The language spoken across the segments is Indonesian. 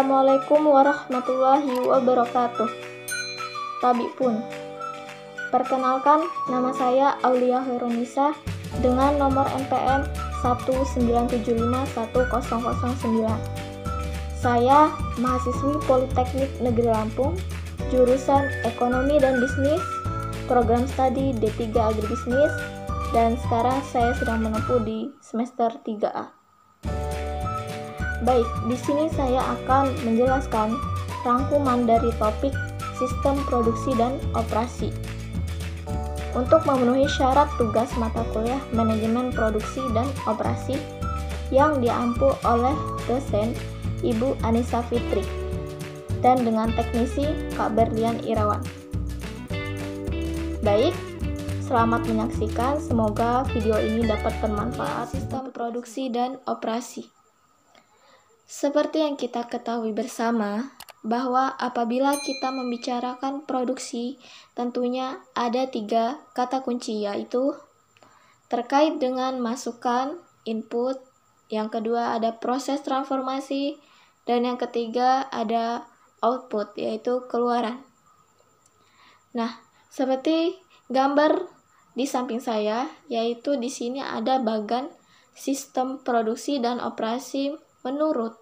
Assalamualaikum warahmatullahi wabarakatuh. Tabi pun. Perkenalkan, nama saya Aulia Hoirunisa dengan nomor NPM 197510009. Saya mahasiswi Politeknik Negeri Lampung, jurusan Ekonomi dan Bisnis, program studi D3 Agribisnis, dan sekarang saya sedang menempuh di semester 3A. Baik, di sini saya akan menjelaskan rangkuman dari topik sistem produksi dan operasi. Untuk memenuhi syarat tugas mata kuliah manajemen produksi dan operasi yang diampu oleh dosen Ibu Anissa Fitri dan dengan teknisi Kak Berlian Irawan. Baik, selamat menyaksikan. Semoga video ini dapat bermanfaat. Sistem produksi dan operasi. Seperti yang kita ketahui bersama, bahwa apabila kita membicarakan produksi, tentunya ada 3 kata kunci, yaitu terkait dengan masukan, input, yang kedua ada proses transformasi, dan yang ketiga ada output, yaitu keluaran. Nah, seperti gambar di samping saya, yaitu di sini ada bagan sistem produksi dan operasi menurut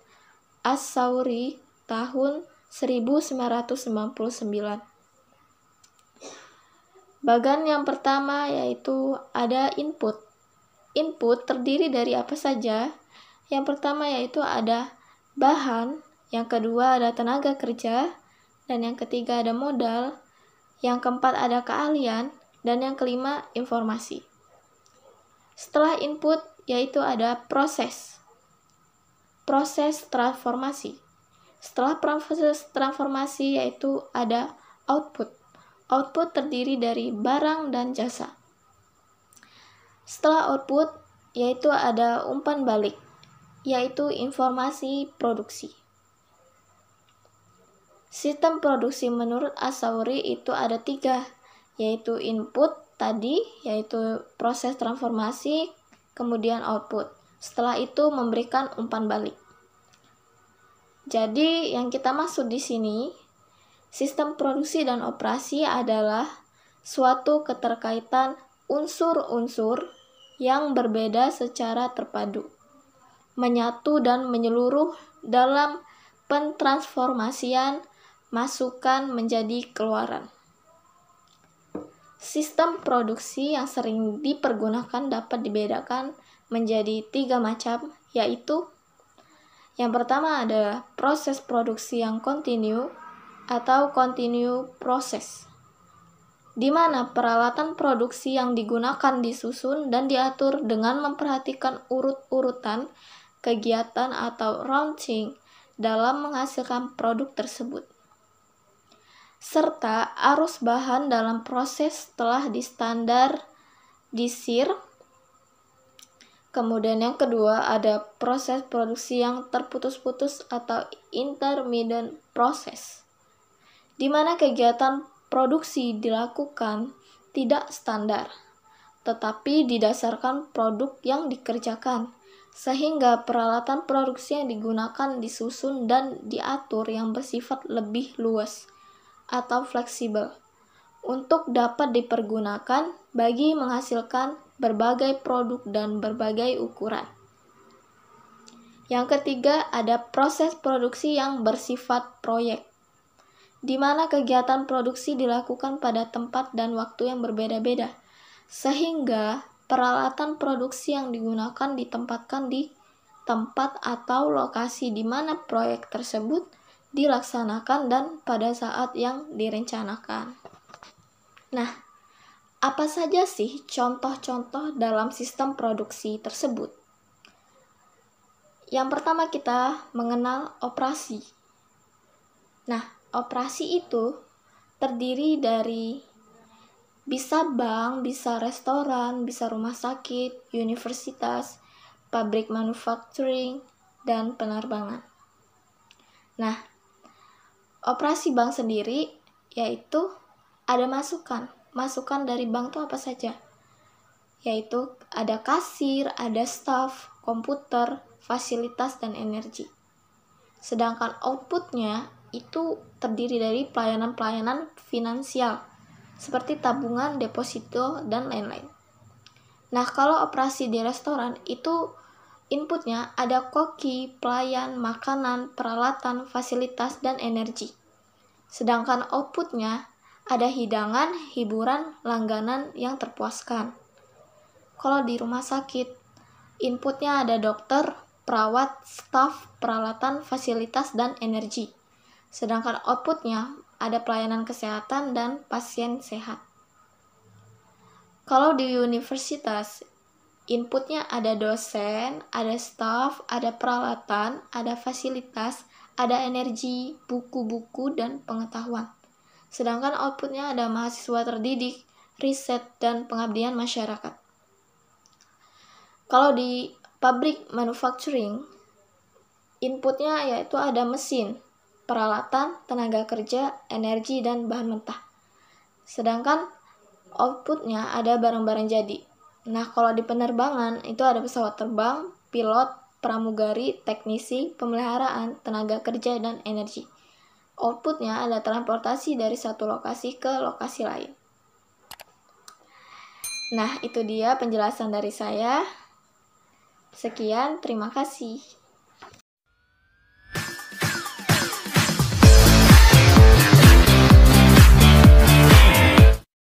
As-Sauri tahun 1999. Bagan yang pertama yaitu ada input. Input terdiri dari apa saja? Yang pertama yaitu ada bahan, yang kedua ada tenaga kerja, dan yang ketiga ada modal, yang keempat ada keahlian, dan yang kelima informasi. Setelah input yaitu ada proses transformasi. Setelah proses transformasi yaitu ada output. Output terdiri dari barang dan jasa. Setelah output yaitu ada umpan balik, yaitu informasi produksi. Sistem produksi menurut As-Sauri itu ada 3, yaitu input tadi, yaitu proses transformasi, kemudian output. Setelah itu memberikan umpan balik. Jadi yang kita maksud di sini, sistem produksi dan operasi adalah suatu keterkaitan unsur-unsur yang berbeda secara terpadu, menyatu dan menyeluruh dalam pentransformasian masukan menjadi keluaran. Sistem produksi yang sering dipergunakan dapat dibedakan menjadi 3 macam, yaitu yang pertama ada proses produksi yang kontinu atau continue process, di mana peralatan produksi yang digunakan disusun dan diatur dengan memperhatikan urut-urutan kegiatan atau routine dalam menghasilkan produk tersebut, serta arus bahan dalam proses telah distandardisir. Kemudian yang kedua ada proses produksi yang terputus-putus atau intermittent process, di mana kegiatan produksi dilakukan tidak standar, tetapi didasarkan produk yang dikerjakan, sehingga peralatan produksi yang digunakan disusun dan diatur yang bersifat lebih luas atau fleksibel untuk dapat dipergunakan bagi menghasilkan berbagai produk dan berbagai ukuran. Yang ketiga ada proses produksi yang bersifat proyek, di mana kegiatan produksi dilakukan pada tempat dan waktu yang berbeda-beda, sehingga peralatan produksi yang digunakan ditempatkan di tempat atau lokasi di mana proyek tersebut dilaksanakan dan pada saat yang direncanakan. Nah, apa saja sih contoh-contoh dalam sistem produksi tersebut? Yang pertama kita mengenal operasi. Nah, operasi itu terdiri dari bisa bank, bisa restoran, bisa rumah sakit, universitas, pabrik manufacturing, dan penerbangan. Nah, operasi bank sendiri yaitu ada masukan. Masukan dari bank itu apa saja? Yaitu ada kasir, ada staf, komputer, fasilitas, dan energi. Sedangkan outputnya itu terdiri dari pelayanan-pelayanan finansial seperti tabungan, deposito, dan lain-lain. Nah, kalau operasi di restoran itu inputnya ada koki, pelayan, makanan, peralatan, fasilitas, dan energi. Sedangkan outputnya ada hidangan, hiburan, langganan yang terpuaskan. Kalau di rumah sakit, inputnya ada dokter, perawat, staf, peralatan, fasilitas, dan energi. Sedangkan outputnya ada pelayanan kesehatan dan pasien sehat. Kalau di universitas, inputnya ada dosen, ada staf, ada peralatan, ada fasilitas, ada energi, buku-buku, dan pengetahuan. Sedangkan outputnya ada mahasiswa terdidik, riset, dan pengabdian masyarakat. Kalau di pabrik manufacturing, inputnya yaitu ada mesin, peralatan, tenaga kerja, energi, dan bahan mentah. Sedangkan outputnya ada barang-barang jadi. Nah, kalau di penerbangan itu ada pesawat terbang, pilot, pramugari, teknisi, pemeliharaan, tenaga kerja, dan energi. Outputnya ada transportasi dari satu lokasi ke lokasi lain. Nah, itu dia penjelasan dari saya. Sekian, terima kasih.